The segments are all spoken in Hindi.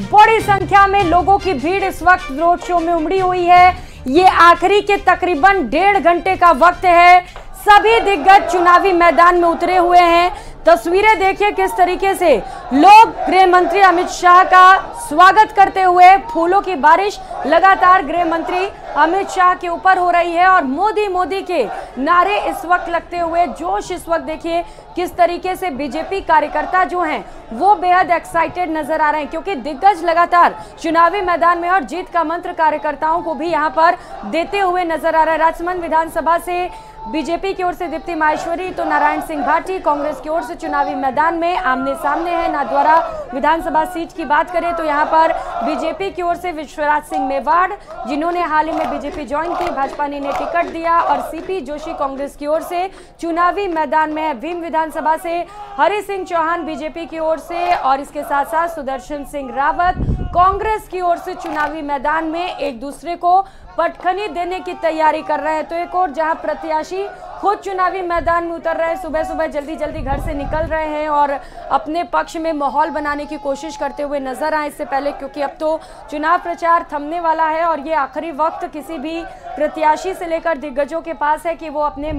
बड़ी संख्या में लोगों की भीड़ इस वक्त रोड शो में उमड़ी हुई है। ये आखिरी के तकरीबन 1.5 घंटे का वक्त है। सभी दिग्गज चुनावी मैदान में उतरे हुए हैं। तस्वीरें देखिए किस तरीके से लोग गृह मंत्री अमित शाह का स्वागत करते हुए, फूलों की बारिश लगातार गृह मंत्री अमित शाह के ऊपर हो रही है और मोदी मोदी के नारे इस वक्त लगते हुए जोश इस वक्त देखिए किस तरीके से बीजेपी कार्यकर्ता जो हैं वो बेहद एक्साइटेड नजर आ रहे हैं, क्योंकि दिग्गज लगातार चुनावी मैदान में और जीत का मंत्र कार्यकर्ताओं को भी यहां पर देते हुए नजर आ रहा है। राजसमंद विधानसभा से बीजेपी की ओर से दीप्ति माहेश्वरी तो नारायण सिंह भाटी कांग्रेस की ओर से चुनावी मैदान में आमने सामने है। नाथद्वारा विधानसभा सीट की बात करें तो यहां पर बीजेपी की ओर से विश्वराज सिंह मेवाड़, जिन्होंने हाल ही में बीजेपी ज्वाइन की, भाजपा ने इन्हें टिकट दिया, और सीपी जोशी कांग्रेस की ओर से चुनावी मैदान में है। भीम विधानसभा से हरि सिंह चौहान बीजेपी की ओर से और इसके साथ साथ सुदर्शन सिंह रावत कांग्रेस की ओर से चुनावी मैदान में एक दूसरे को पटखनी देने की तैयारी कर रहे हैं। तो एक और जहां प्रत्याशी खुद चुनावी मैदान में उतर रहे हैं, सुबह सुबह जल्दी जल्दी घर से निकल रहे हैं और अपने पक्ष में माहौल बनाने की कोशिश करते हुए नजर आए इससे पहले, क्योंकि अब तो चुनाव प्रचार थमने वाला है और ये आखिरी वक्त किसी भी प्रत्याशी से लेकर दिग्गजों के पास है कि वो अपने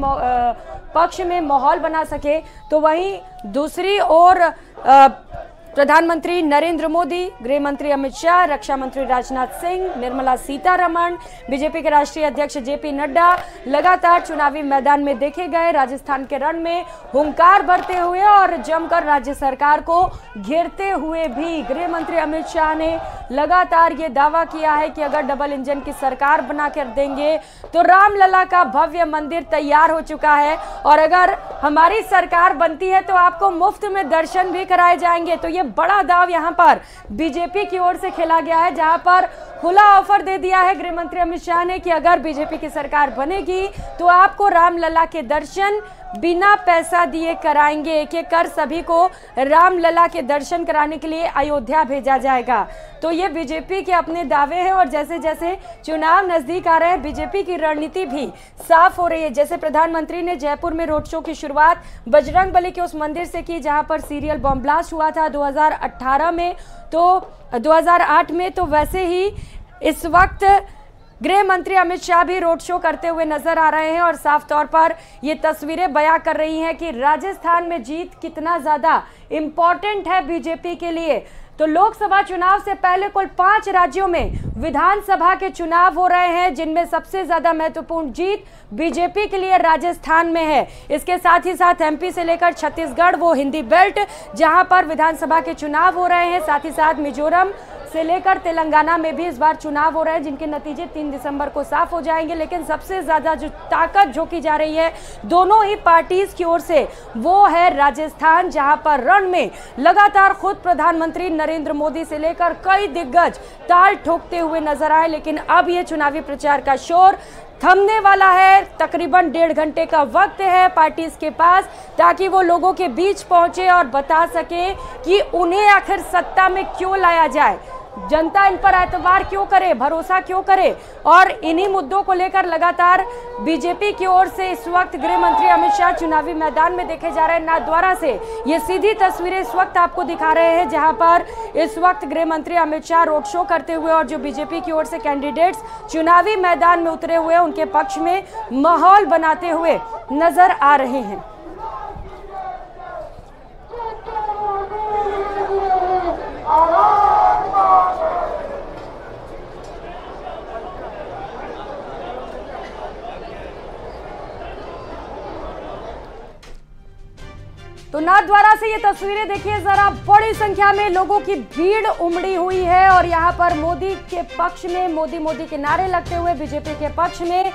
पक्ष में माहौल बना सके। तो वहीं दूसरी ओर प्रधानमंत्री नरेंद्र मोदी, गृह मंत्री अमित शाह, रक्षा मंत्री राजनाथ सिंह, निर्मला सीतारमण, बीजेपी के राष्ट्रीय अध्यक्ष जेपी नड्डा लगातार चुनावी मैदान में देखे गए। राजस्थान के रण में हुंकार भरते हुए और जमकर राज्य सरकार को घेरते हुए भी गृह मंत्री अमित शाह ने लगातार ये दावा किया है कि अगर डबल इंजन की सरकार बनाकर देंगे तो रामलला का भव्य मंदिर तैयार हो चुका है और अगर हमारी सरकार बनती है तो आपको मुफ्त में दर्शन भी कराए जाएंगे। तो ये बड़ा दाव यहां पर बीजेपी की ओर से खेला गया है, जहां पर खुला ऑफर दे दिया है गृह मंत्री अमित शाह ने कि अगर बीजेपी की सरकार बनेगी तो आपको रामलला के दर्शन बिना पैसा दिए कराएंगे। एक एक कर सभी को रामलला के दर्शन कराने के लिए अयोध्या भेजा जाएगा। तो ये बीजेपी के अपने दावे हैं और जैसे जैसे चुनाव नजदीक आ रहे हैं बीजेपी की रणनीति भी साफ हो रही है। जैसे प्रधानमंत्री ने जयपुर में रोड शो की शुरुआत बजरंगबली के उस मंदिर से की जहां पर सीरियल बम ब्लास्ट हुआ था 2018 में, तो 2008 में, तो वैसे ही इस वक्त गृह मंत्री अमित शाह भी रोड शो करते हुए नजर आ रहे हैं और साफ तौर पर ये तस्वीरें बयां कर रही हैं कि राजस्थान में जीत कितना ज्यादा इंपॉर्टेंट है बीजेपी के लिए। तो लोकसभा चुनाव से पहले कुल 5 राज्यों में विधानसभा के चुनाव हो रहे हैं, जिनमें सबसे ज्यादा महत्वपूर्ण जीत बीजेपी के लिए राजस्थान में है। इसके साथ ही साथ एमपी से लेकर छत्तीसगढ़, वो हिंदी बेल्ट जहां पर विधानसभा के चुनाव हो रहे हैं, साथ ही साथ मिजोरम से लेकर तेलंगाना में भी इस बार चुनाव हो रहे हैं, जिनके नतीजे 3 दिसंबर को साफ हो जाएंगे। लेकिन सबसे ज्यादा जो ताकत झोंकी जा रही है दोनों ही पार्टीज की ओर से वो है राजस्थान, जहां पर रण में लगातार खुद प्रधानमंत्री नरेंद्र मोदी से लेकर कई दिग्गज ताल ठोकते हुए नजर आए। लेकिन अब ये चुनावी प्रचार का शोर थमने वाला है। तकरीबन 1.5 घंटे का वक्त है पार्टीज के पास ताकि वो लोगों के बीच पहुंचे और बता सके कि उन्हें आखिर सत्ता में क्यों लाया जाए, जनता इन पर एतबार क्यों करे, भरोसा क्यों करे। और इन्हीं मुद्दों को लेकर लगातार बीजेपी की ओर से इस वक्त गृह मंत्री अमित शाह चुनावी मैदान में देखे जा रहे हैं। नाथद्वारा से ये सीधी तस्वीरें इस वक्त आपको दिखा रहे हैं, जहां पर इस वक्त गृह मंत्री अमित शाह रोड शो करते हुए और जो बीजेपी की ओर से कैंडिडेट्स चुनावी मैदान में उतरे हुए उनके पक्ष में माहौल बनाते हुए नजर आ रहे हैं। तो नाथद्वारा से ये तस्वीरें देखिए जरा, बड़ी संख्या में लोगों की भीड़ उमड़ी हुई है और यहाँ पर मोदी के पक्ष में मोदी मोदी के नारे लगते हुए बीजेपी के पक्ष में